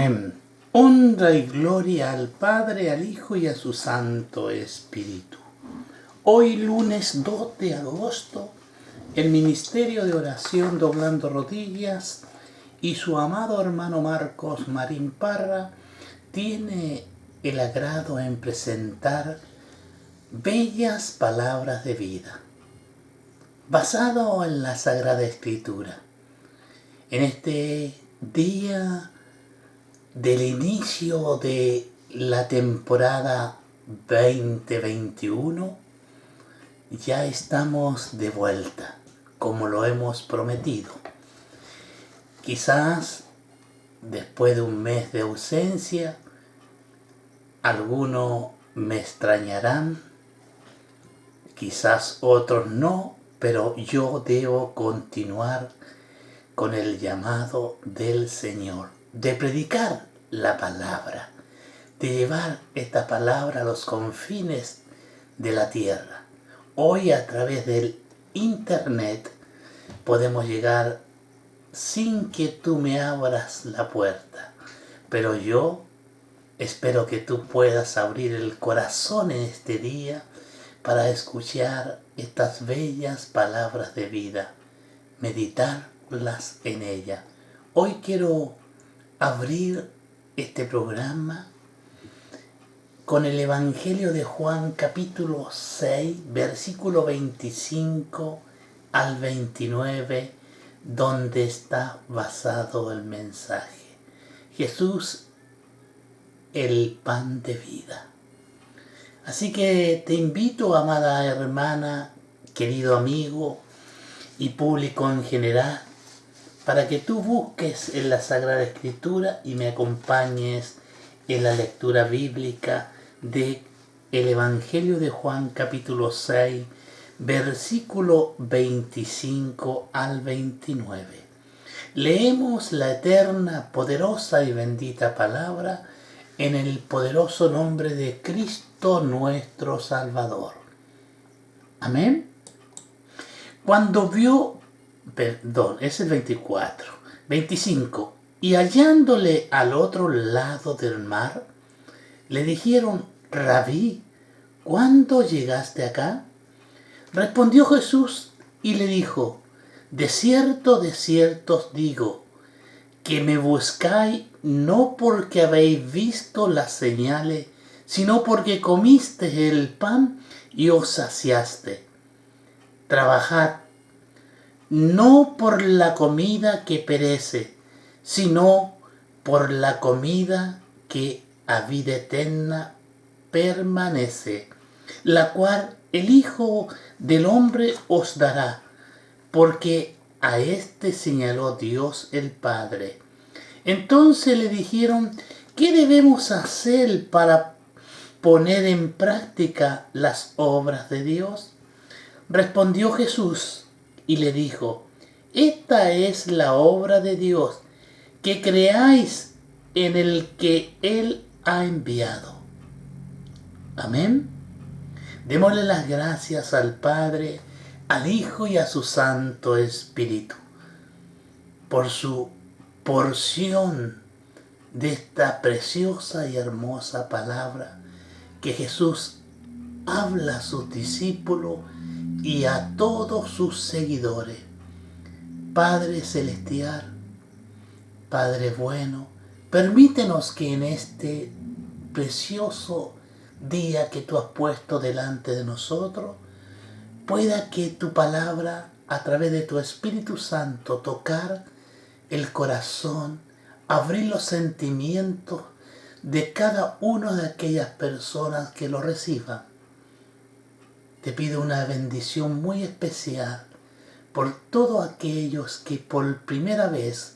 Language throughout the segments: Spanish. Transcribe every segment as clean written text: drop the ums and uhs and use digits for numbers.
Amén. Honra y gloria al Padre, al Hijo y a su Santo Espíritu. Hoy lunes 2 de agosto, el Ministerio de Oración Doblando Rodillas y su amado hermano Marcos Marín Parra tiene el agrado en presentar bellas palabras de vida, basado en la Sagrada Escritura. En este día del inicio de la temporada 2021, ya estamos de vuelta, como lo hemos prometido. Quizás después de un mes de ausencia, algunos me extrañarán, quizás otros no, pero yo debo continuar con el llamado del Señor, de predicar la palabra, de llevar esta palabra a los confines de la tierra. Hoy a través del internet podemos llegar sin que tú me abras la puerta, pero yo espero que tú puedas abrir el corazón en este día para escuchar estas bellas palabras de vida, meditarlas en ella. Hoy quiero abrir este programa con el Evangelio de Juan capítulo 6, versículo 25 al 29, donde está basado el mensaje. Jesús, el pan de vida. Así que te invito, amada hermana, querido amigo y público en general, para que tú busques en la Sagrada Escritura y me acompañes en la lectura bíblica de el Evangelio de Juan capítulo 6, versículo 25 al 29. Leemos la eterna, poderosa y bendita palabra en el poderoso nombre de Cristo nuestro Salvador. Amén. Cuando vio, es el 24, 25, y hallándole al otro lado del mar, le dijeron: Rabí, ¿cuándo llegaste acá? Respondió Jesús y le dijo: de cierto os digo, que me buscáis no porque habéis visto las señales, sino porque comiste el pan y os saciaste. Trabajad, no por la comida que perece, sino por la comida que a vida eterna permanece, la cual el Hijo del Hombre os dará, porque a éste señaló Dios el Padre. Entonces le dijeron: ¿qué debemos hacer para poner en práctica las obras de Dios? Respondió Jesús y le dijo: esta es la obra de Dios, que creáis en el que Él ha enviado. Amén. Démosle las gracias al Padre, al Hijo y a su Santo Espíritu por su porción de esta preciosa y hermosa palabra que Jesús habla a sus discípulos y a todos sus seguidores. Padre celestial, Padre bueno, permítenos que en este precioso día que tú has puesto delante de nosotros, pueda que tu palabra, a través de tu Espíritu Santo, tocar el corazón, abrir los sentimientos de cada una de aquellas personas que lo reciban. Te pido una bendición muy especial por todos aquellos que por primera vez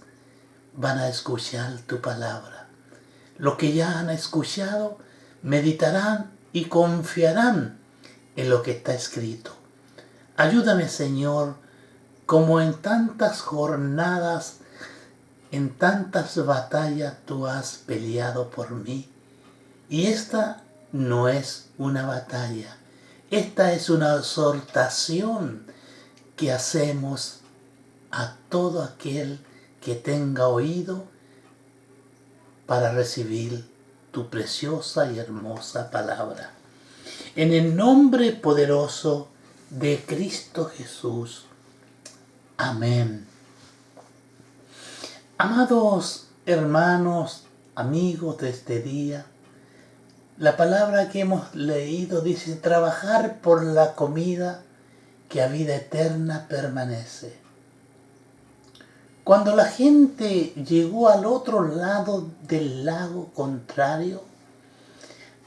van a escuchar tu palabra. Los que ya han escuchado meditarán y confiarán en lo que está escrito. Ayúdame, Señor, como en tantas jornadas, en tantas batallas tú has peleado por mí. Y esta no es una batalla, esta es una exhortación que hacemos a todo aquel que tenga oído para recibir tu preciosa y hermosa palabra. En el nombre poderoso de Cristo Jesús. Amén. Amados hermanos, amigos de este día, la palabra que hemos leído dice: trabajar por la comida que a vida eterna permanece. Cuando la gente llegó al otro lado del lago contrario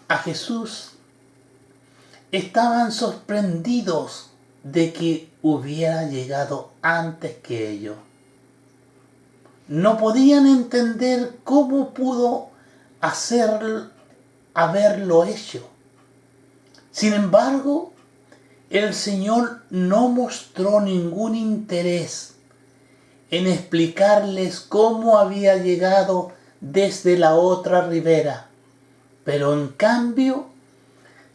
a Jesús, estaban sorprendidos de que hubiera llegado antes que ellos. No podían entender cómo pudo haberlo hecho. Sin embargo, el Señor no mostró ningún interés en explicarles cómo había llegado desde la otra ribera, pero en cambio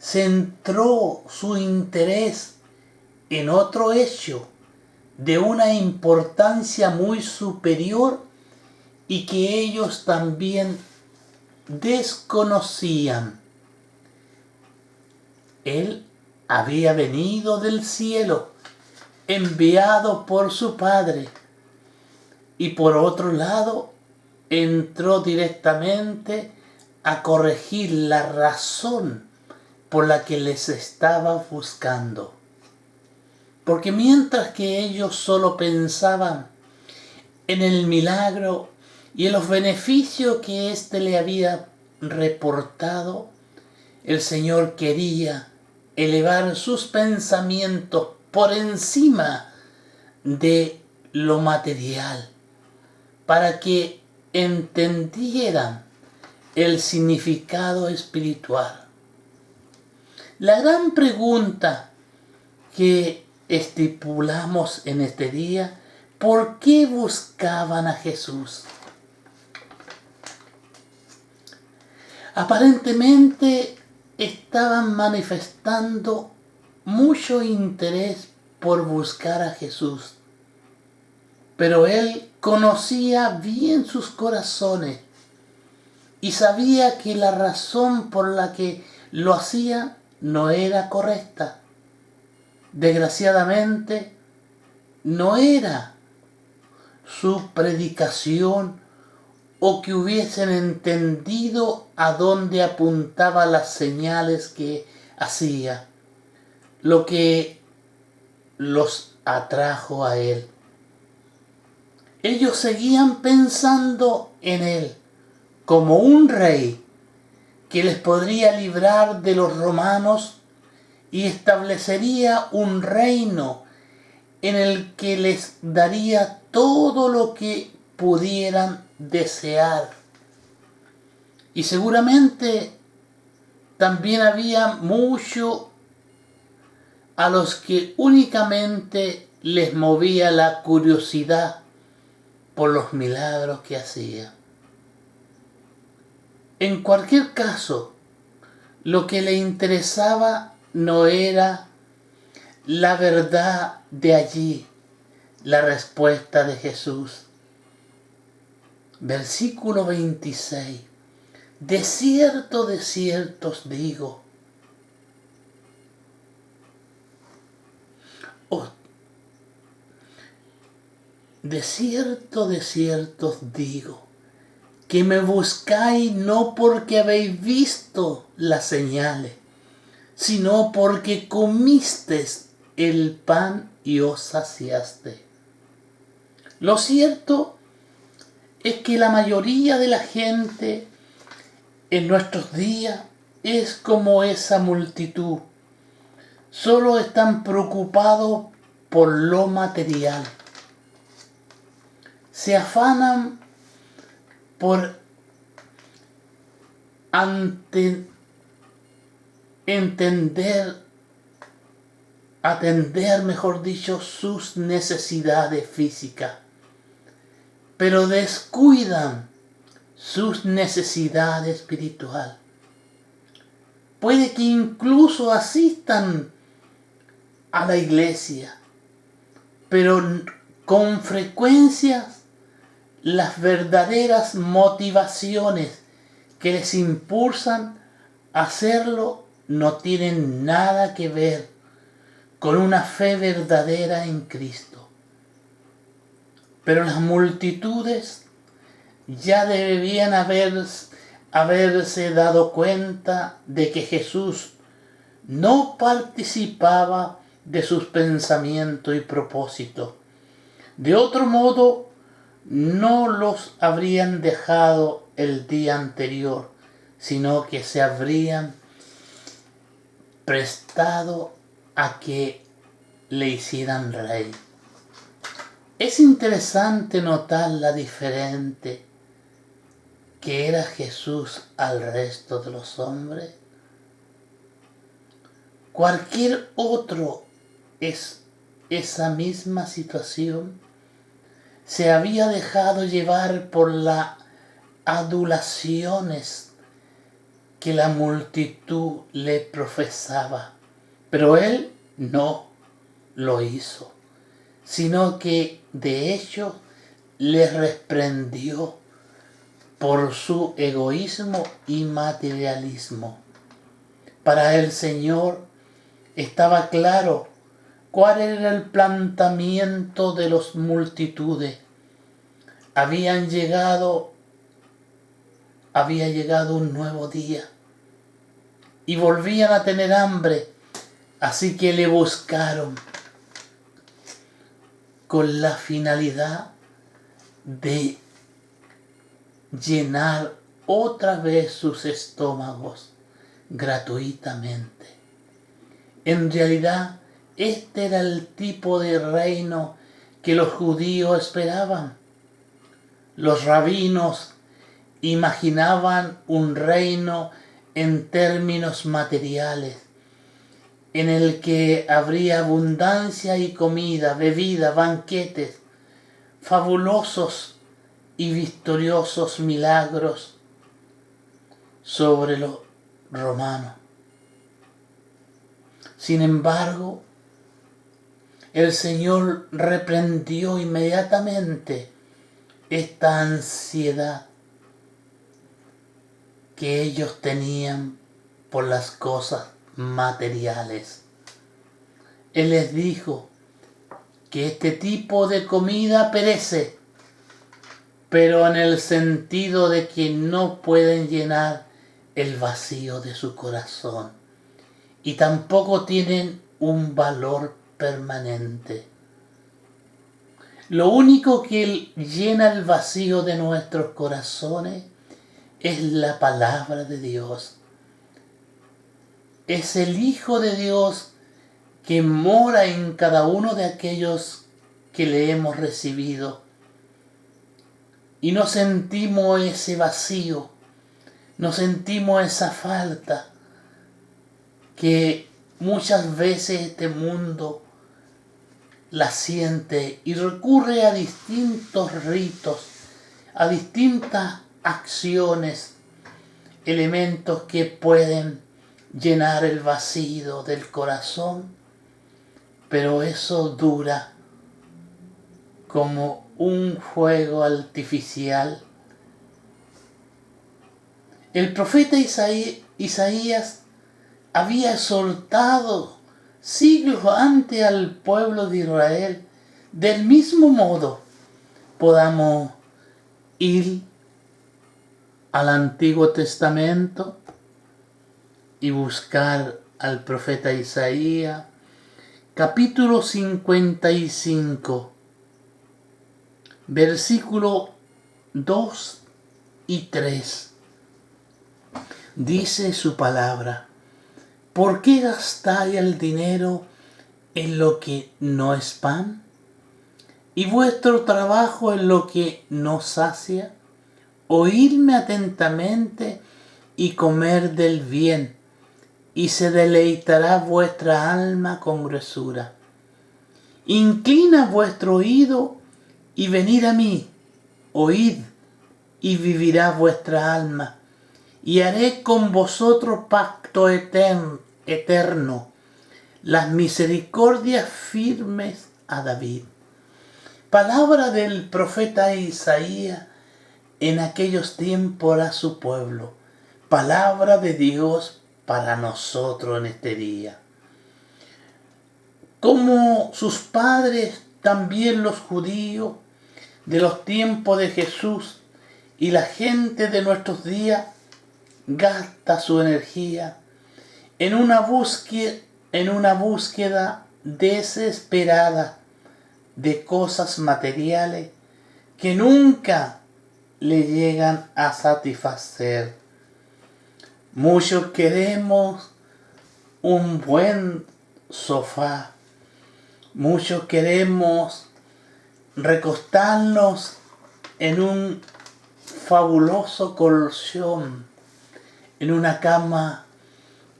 centró su interés en otro hecho de una importancia muy superior y que ellos también desconocían. Él había venido del cielo, enviado por su Padre, y por otro lado entró directamente a corregir la razón por la que les estaba buscando. Porque mientras que ellos solo pensaban en el milagro y en los beneficios que éste le había reportado, el Señor quería elevar sus pensamientos por encima de lo material, para que entendieran el significado espiritual. La gran pregunta que estipulamos en este día: ¿por qué buscaban a Jesús? Aparentemente estaban manifestando mucho interés por buscar a Jesús, pero Él conocía bien sus corazones y sabía que la razón por la que lo hacía no era correcta. Desgraciadamente, no era su predicación o que hubiesen entendido a dónde apuntaba las señales que hacía, lo que los atrajo a Él. Ellos seguían pensando en Él como un rey que les podría librar de los romanos y establecería un reino en el que les daría todo lo que pudieran desear. Y seguramente también había mucho a los que únicamente les movía la curiosidad por los milagros que hacía. En cualquier caso, lo que le interesaba no era la verdad de allí, la respuesta de Jesús. Versículo 26. De cierto os digo. De cierto os digo, que me buscáis no porque habéis visto las señales, sino porque comisteis el pan y os saciaste. Lo cierto es que la mayoría de la gente en nuestros días es como esa multitud. Solo están preocupados por lo material. Se afanan por atender, mejor dicho, sus necesidades físicas, pero descuidan sus necesidades espirituales. Puede que incluso asistan a la iglesia, pero con frecuencia las verdaderas motivaciones que les impulsan a hacerlo no tienen nada que ver con una fe verdadera en Cristo. Pero las multitudes ya debían haberse dado cuenta de que Jesús no participaba de sus pensamientos y propósitos. De otro modo, no los habrían dejado el día anterior, sino que se habrían prestado a que le hicieran rey. Es interesante notar la diferente que era Jesús al resto de los hombres. Cualquier otro es esa misma situación. Se había dejado llevar por las adulaciones que la multitud le profesaba, pero él no lo hizo, sino que de hecho le reprendió por su egoísmo y materialismo. Para el Señor estaba claro cuál era el planteamiento de las multitudes. Había llegado un nuevo día y volvían a tener hambre, así que le buscaron con la finalidad de llenar otra vez sus estómagos gratuitamente. En realidad, este era el tipo de reino que los judíos esperaban. Los rabinos imaginaban un reino en términos materiales, en el que habría abundancia y comida, bebida, banquetes, fabulosos y victoriosos milagros sobre los romanos. Sin embargo, el Señor reprendió inmediatamente esta ansiedad que ellos tenían por las cosas materiales. Él les dijo que este tipo de comida perece, pero en el sentido de que no pueden llenar el vacío de su corazón y tampoco tienen un valor permanente. Lo único que llena el vacío de nuestros corazones es la palabra de Dios. Es el Hijo de Dios que mora en cada uno de aquellos que le hemos recibido. Y no sentimos ese vacío, no sentimos esa falta que muchas veces este mundo la siente y recurre a distintos ritos, a distintas acciones, elementos que pueden llenar el vacío del corazón, pero eso dura como un fuego artificial. El profeta Isaías había exhortado siglos antes al pueblo de Israel. Del mismo modo, podamos ir al Antiguo Testamento y buscar al profeta Isaías, capítulo 55, versículo 2 y 3. Dice su palabra: ¿por qué gastáis el dinero en lo que no es pan, y vuestro trabajo en lo que no sacia? Oídme atentamente y comer del bien, y se deleitará vuestra alma con gruesura. Inclina vuestro oído y venid a mí, oíd, y vivirá vuestra alma, y haré con vosotros pacto eterno, las misericordias firmes a David. Palabra del profeta Isaías en aquellos tiempos a su pueblo. Palabra de Dios para nosotros en este día. Como sus padres, también los judíos de los tiempos de Jesús y la gente de nuestros días gasta su energía en una búsqueda desesperada de cosas materiales que nunca le llegan a satisfacer. Muchos queremos un buen sofá, muchos queremos recostarnos en un fabuloso colchón, en una cama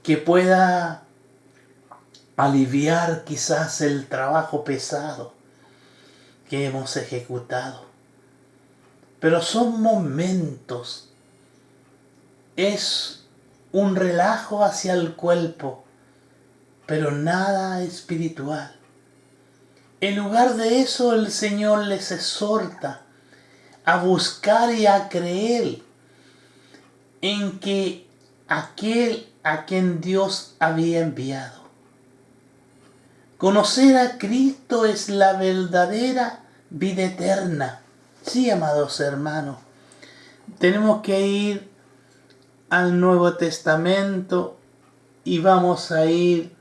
que pueda aliviar quizás el trabajo pesado que hemos ejecutado. Pero son momentos, es un relajo hacia el cuerpo, pero nada espiritual. En lugar de eso, el Señor les exhorta a buscar y a creer en que aquel a quien Dios había enviado. Conocer a Cristo es la verdadera vida eterna. Sí, amados hermanos, tenemos que ir al Nuevo Testamento y vamos a ir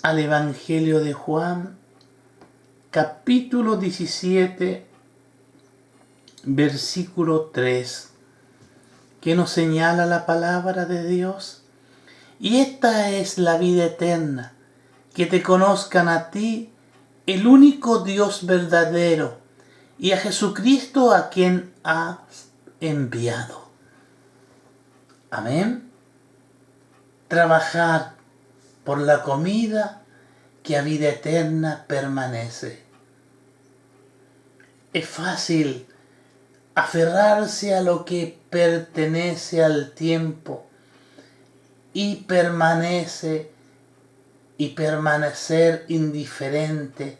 al Evangelio de Juan, capítulo 17, versículo 3, que nos señala la palabra de Dios. Y esta es la vida eterna, que te conozcan a ti, el único Dios verdadero, y a Jesucristo a quien has enviado. Amén. Trabajar por la comida que a vida eterna permanece. Es fácil aferrarse a lo que pertenece al tiempo y permanecer indiferente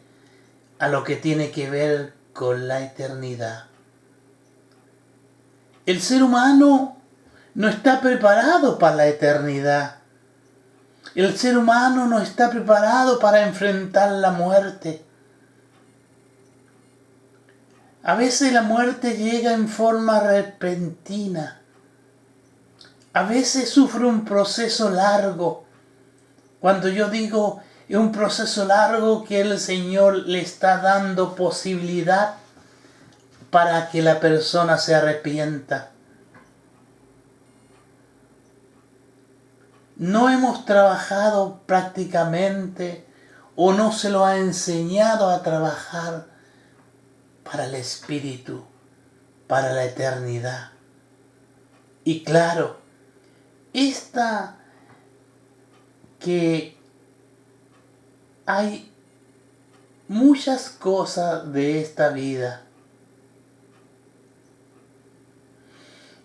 a lo que tiene que ver con la eternidad. El ser humano no está preparado para la eternidad. El ser humano no está preparado para enfrentar la muerte. A veces la muerte llega en forma repentina. A veces sufre un proceso largo. Cuando yo digo es un proceso largo, que el Señor le está dando posibilidad para que la persona se arrepienta. No hemos trabajado prácticamente o no se lo ha enseñado a trabajar para el espíritu, para la eternidad. Y claro, esta que hay muchas cosas de esta vida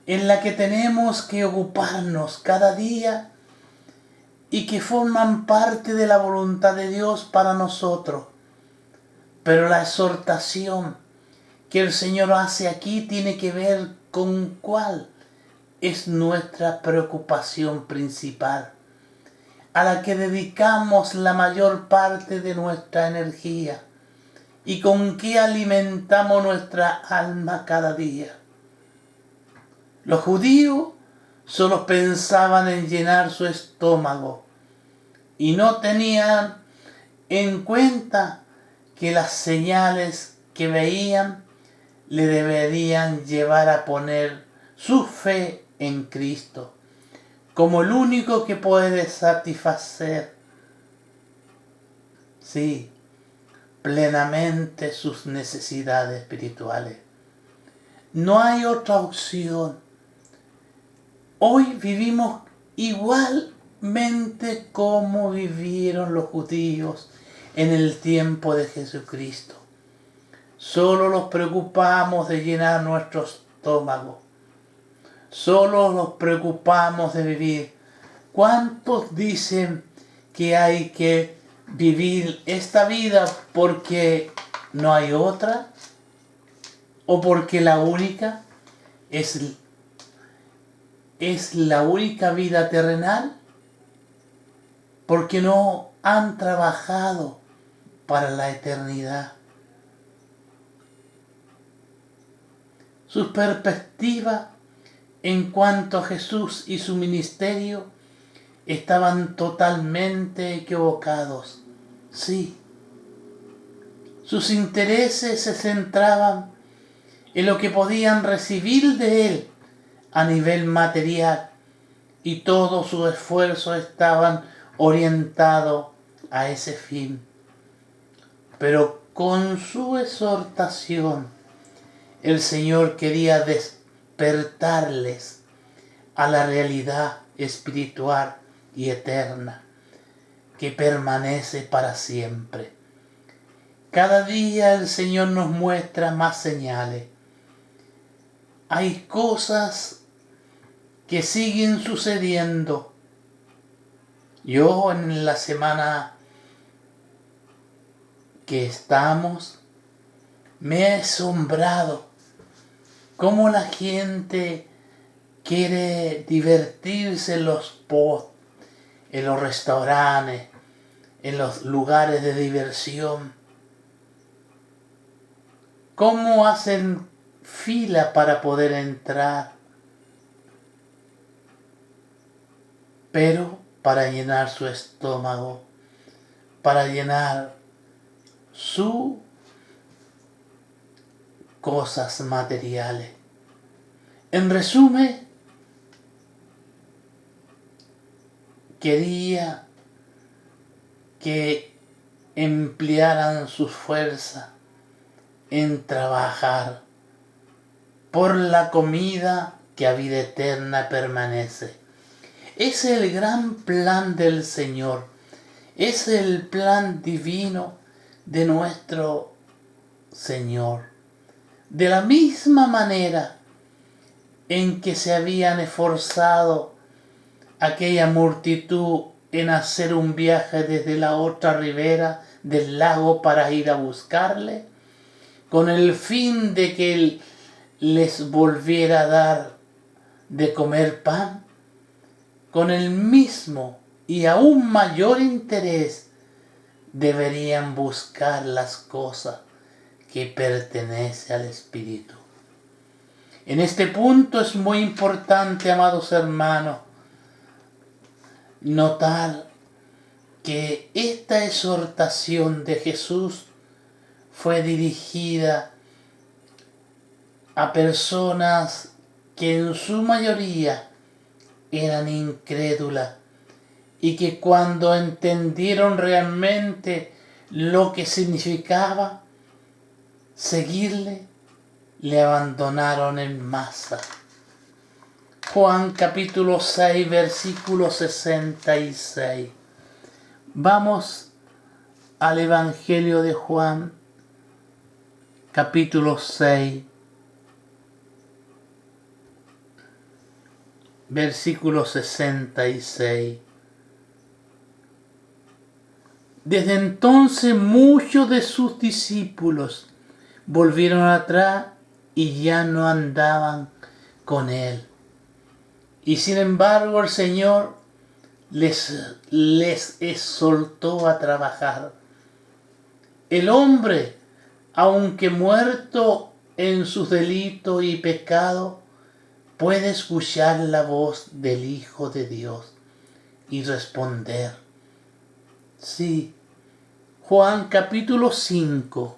en la que tenemos que ocuparnos cada día y que forman parte de la voluntad de Dios para nosotros. Pero la exhortación que el Señor hace aquí tiene que ver con cuál es nuestra preocupación principal, a la que dedicamos la mayor parte de nuestra energía y con qué alimentamos nuestra alma cada día. Los judíos solo pensaban en llenar su estómago y no tenían en cuenta que las señales que veían le deberían llevar a poner su fe en Cristo como el único que puede satisfacer, sí, plenamente sus necesidades espirituales. No hay otra opción. Hoy vivimos igualmente como vivieron los judíos en el tiempo de Jesucristo. Solo nos preocupamos de llenar nuestro estómago. Solo nos preocupamos de vivir. ¿Cuántos dicen que hay que vivir esta vida porque no hay otra, o porque la única es la única vida terrenal, porque no han trabajado para la eternidad. Sus perspectivas en cuanto a Jesús y su ministerio estaban totalmente equivocados. Sí, sus intereses se centraban en lo que podían recibir de él a nivel material, y todo su esfuerzo estaban orientados a ese fin. Pero con su exhortación, el Señor quería despertarles a la realidad espiritual y eterna que permanece para siempre. Cada día el Señor nos muestra más señales. Hay cosas que siguen sucediendo. Yo en la semana que estamos me he asombrado cómo la gente quiere divertirse en los posts, en los restaurantes, en los lugares de diversión. Cómo hacen fila para poder entrar, pero para llenar su estómago, para llenar sus cosas materiales. En resumen, quería que emplearan sus fuerzas en trabajar por la comida que a vida eterna permanece. Es el gran plan del Señor. Es el plan divino de nuestro Señor. De la misma manera en que se habían esforzado aquella multitud en hacer un viaje desde la otra ribera del lago para ir a buscarle, con el fin de que él les volviera a dar de comer pan, con el mismo y aún mayor interés deberían buscar las cosas que pertenecen al Espíritu. En este punto es muy importante, amados hermanos, notar que esta exhortación de Jesús fue dirigida a personas que en su mayoría eran incrédulas y que cuando entendieron realmente lo que significaba seguirle, le abandonaron en masa. Juan capítulo 6, versículo 66. Vamos al Evangelio de Juan, capítulo 6, versículo 66. Desde entonces muchos de sus discípulos volvieron atrás y ya no andaban con él. Y sin embargo el Señor les exhortó a trabajar. El hombre, aunque muerto en sus delitos y pecados, puede escuchar la voz del Hijo de Dios y responder. Sí, Juan capítulo 5,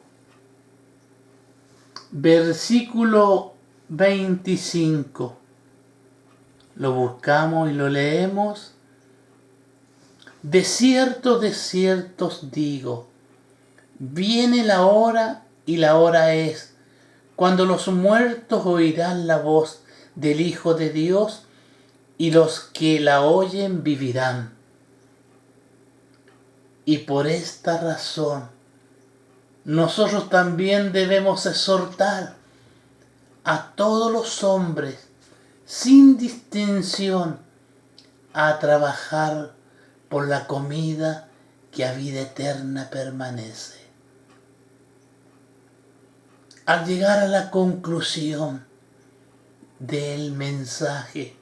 versículo 25. Lo buscamos y lo leemos. De cierto os digo, viene la hora y la hora es, cuando los muertos oirán la voz del Hijo de Dios y los que la oyen vivirán. Y por esta razón, nosotros también debemos exhortar a todos los hombres, sin distinción, a trabajar por la comida que a vida eterna permanece. Al llegar a la conclusión del mensaje,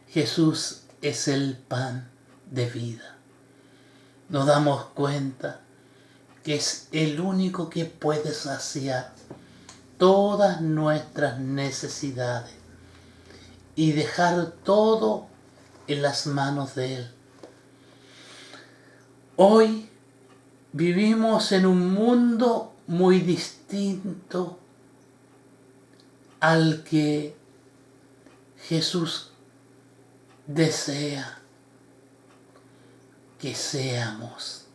Jesús es el pan de vida, nos damos cuenta que es el único que puede saciar todas nuestras necesidades y dejar todo en las manos de Él. Hoy vivimos en un mundo muy distinto al que Jesús desea que seamos.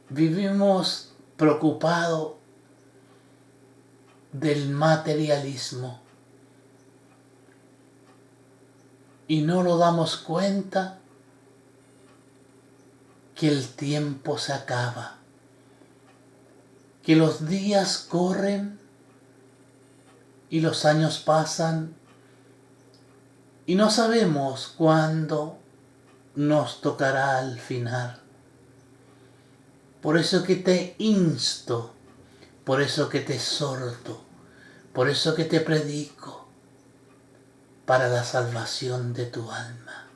Vivimos preocupados del materialismo y no nos damos cuenta que el tiempo se acaba, que los días corren y los años pasan y no sabemos cuándo nos tocará al final. Por eso que te insto, por eso que te exhorto, por eso que te predico, para la salvación de tu alma.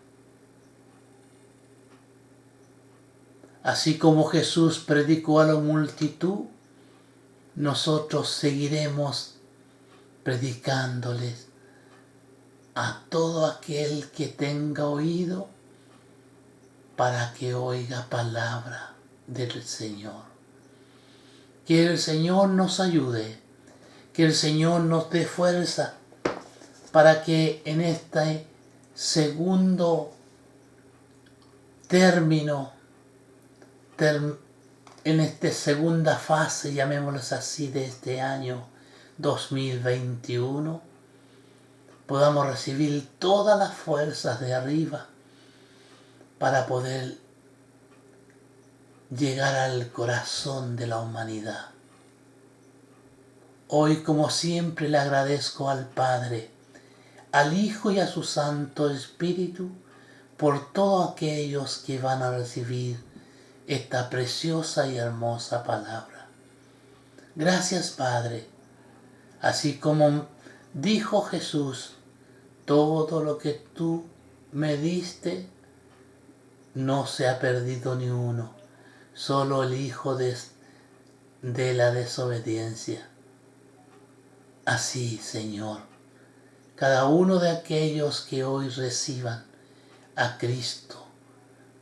Así como Jesús predicó a la multitud, nosotros seguiremos predicándoles a todo aquel que tenga oído para que oiga palabra del Señor. Que el Señor nos ayude, que el Señor nos dé fuerza para que en este segundo término, en esta segunda fase, llamémoslo así, de este año 2021, podamos recibir todas las fuerzas de arriba para poder llegar al corazón de la humanidad. Hoy, como siempre, le agradezco al Padre, al Hijo y a su Santo Espíritu por todos aquellos que van a recibir esta preciosa y hermosa palabra. Gracias, Padre. Así como dijo Jesús, todo lo que tú me diste, no se ha perdido ni uno, solo el hijo de la desobediencia. Así, Señor, cada uno de aquellos que hoy reciban a Cristo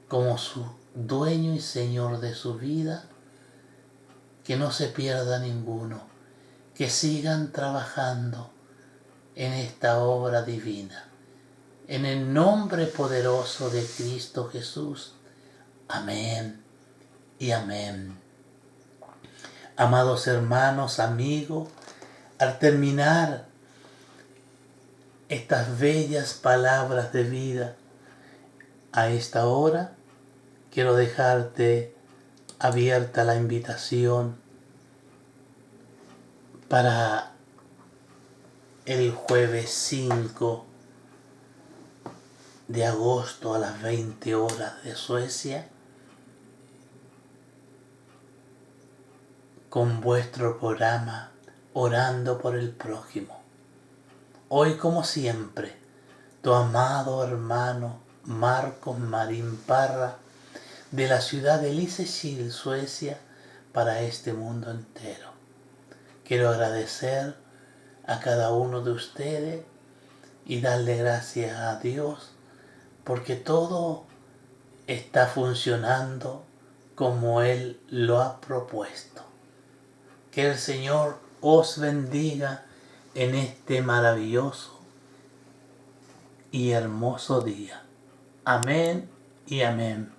como su dueño y Señor de su vida, que no se pierda ninguno, que sigan trabajando en esta obra divina. En el nombre poderoso de Cristo Jesús. Amén y amén. Amados hermanos, amigos, al terminar estas bellas palabras de vida a esta hora, quiero dejarte abierta la invitación para el jueves 5 de agosto a las 20 horas de Suecia, con vuestro programa Orando por el Prójimo. Hoy, como siempre, tu amado hermano Marcos Marín Parra, de la ciudad de Lysekil, Suecia, para este mundo entero. Quiero agradecer a cada uno de ustedes y darle gracias a Dios porque todo está funcionando como Él lo ha propuesto. Que el Señor os bendiga en este maravilloso y hermoso día. Amén y amén.